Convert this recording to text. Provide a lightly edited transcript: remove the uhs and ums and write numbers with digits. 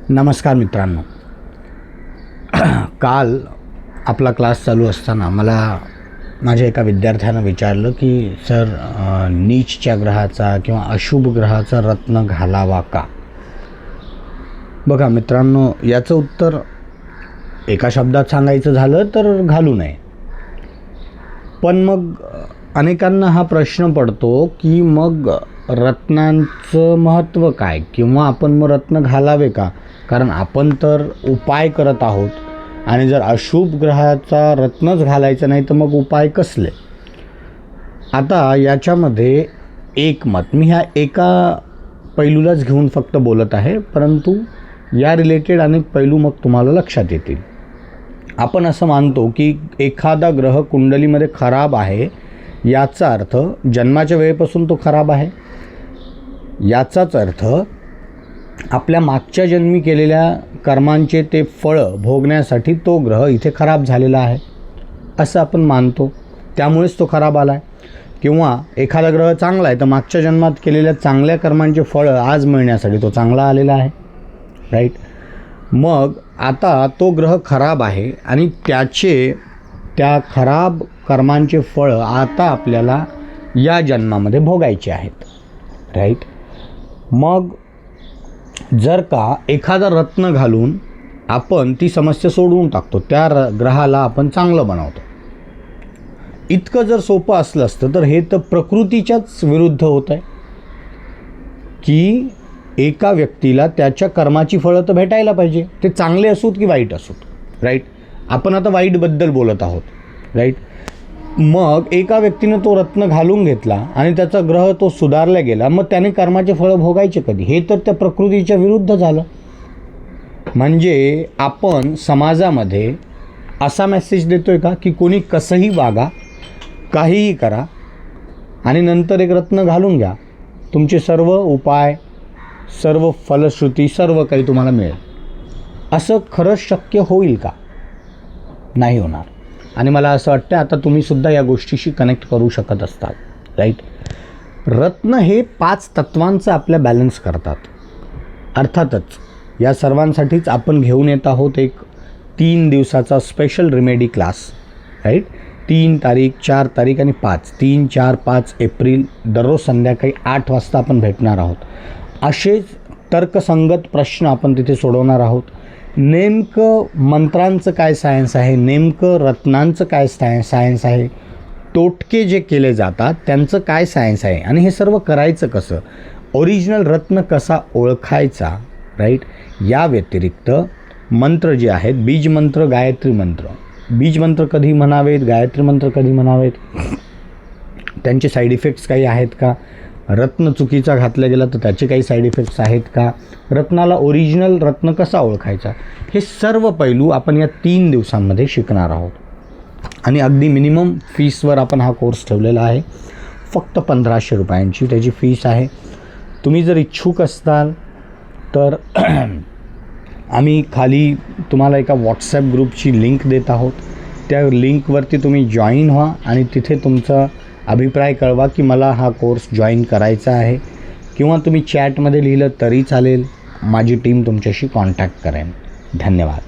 नमस्कार मित्रांनो. काल आपला क्लास चालू असताना मला माझ्या एका विद्यार्थ्यानं विचारलं की सर नीचच्या ग्रहाचा किंवा अशुभ ग्रहाचा रत्न घालावा का. बघा मित्रांनो, याचं उत्तर एका शब्दात सांगायचं झालं तर घालू नये. पण मग अनेकांना हा प्रश्न पडतो की मग रत्नांचं महत्त्व काय, किंवा आपण मग रत्न घालावे का, कारण आपण तर उपाय करत आहोत आणि जर अशुभ ग्रहाचा रत्नच घालायचं नाही तर मग उपाय कसले. आता याच्यामध्ये एक मत, मी ह्या एका पैलूलाच घेऊन फक्त बोलत आहे, परंतु या रिलेटेड अनेक पैलू मग तुम्हाला लक्षात येतील. आपण असं मानतो की एखादा ग्रह कुंडलीमध्ये खराब आहे, याचा अर्थ जन्माच्या वेळेपासून तो खराब आहे. याचाच अर्थ आपल्या मागच्या जन्मी केलेल्या कर्मांचे ते फळं भोगण्यासाठी तो ग्रह इथे खराब झालेला आहे असं आपण मानतो, त्यामुळेच तो खराब आला आहे. किंवा एखादा ग्रह चांगला आहे तर मागच्या जन्मात केलेल्या चांगल्या कर्मांचे फळं आज मिळण्यासाठी तो चांगला आलेला आहे, राईट. मग आता तो ग्रह खराब आहे आणि त्या खराब कर्मांचे फळं आता आपल्याला या जन्मामध्ये भोगायचे आहेत, राईट. मग जर का एखादा रत्न घालून आपण ती समस्या सोडवून टाकतो, त्या ग्रहाला आपण चांगलं बनवतो, इतकं जर सोपं असलं असतं तर हे तर प्रकृतीच्याच विरुद्ध होत आहे की एका व्यक्तीला त्याच्या कर्माची फळं तर भेटायला पाहिजे, ते चांगले असोत की वाईट असोत, राईट. आपण आता वाईटबद्दल बोलत आहोत, राईट. मग एका व्यक्तीनं तो रत्न घालून घेतला आणि त्याचा ग्रह तो सुधारला गेला, मग त्याने कर्माचे फळं भोगायचे कधी, हे तर त्या प्रकृतीच्या विरुद्ध झालं. म्हणजे आपण समाजामध्ये असा मेसेज देतोय का की कोणी कसंही वागा, काहीही करा आणि नंतर एक रत्न घालून घ्या, तुमचे सर्व उपाय, सर्व फलश्रुती, सर्व काही तुम्हाला मिळेल. असं खरंच शक्य होईल का? नाही होणार. आणि मला असं वाटतं आता तुम्हीसुद्धा या गोष्टीशी कनेक्ट करू शकत असतात, राईट. रत्न हे 5 तत्वांचं आपल्या बॅलन्स करतात. अर्थातच या सर्वांसाठीच आपण घेऊन येत आहोत एक 3 दिवसाचा स्पेशल रेमेडी क्लास, राईट. 3 तारीख, 4 तारीख आणि 5, 3, 4, 5 एप्रिल दररोज संध्याकाळी 8 वाजता आपण भेटणार आहोत. असेच तर्कसंगत प्रश्न आपण तिथे सोडवणार आहोत. नेमकं मंत्रांचं काय सायन्स आहे, नेमकं रत्नांचं काय सायन्स आहे, टोटके जे केले जातात त्यांचं काय सायन्स आहे, आणि हे सर्व करायचं कसं, ओरिजिनल रत्न कसा ओळखायचा, राईट. या व्यतिरिक्त मंत्र जे आहेत, बीज मंत्र, गायत्री मंत्र, बीज मंत्र कधी म्हणावेत, गायत्री मंत्र कधी म्हणावेत, त्यांचे साईड इफेक्ट्स काही आहेत का, रत्न चुकीचा घातला गेला तर त्याचे काही साईड इफेक्ट्स आहेत का, रत्नाला ओरिजिनल रत्न कसा ओळखायचा, हे सर्व पैलू आपण या 3 दिवसांमध्ये शिकणार आहोत. आणि अगदी मिनिमम फीसवर आपण हा कोर्स ठेवलेला आहे. फक्त 1500 रुपयांची त्याची फीस आहे. तुम्ही जर इच्छुक असताल तर आम्ही खाली तुम्हाला एका व्हॉट्सॲप ग्रुपची लिंक देत आहोत. त्या लिंकवरती तुम्ही जॉईन व्हा आणि तिथे तुमचा अभिप्राय कळवा की मला हा कोर्स जॉईन करायचा आहे, किंवा तुम्ही चॅटमध्ये लिहिलं तरी चालेल. माझी टीम तुमच्याशी कॉन्टॅक्ट करेन. धन्यवाद.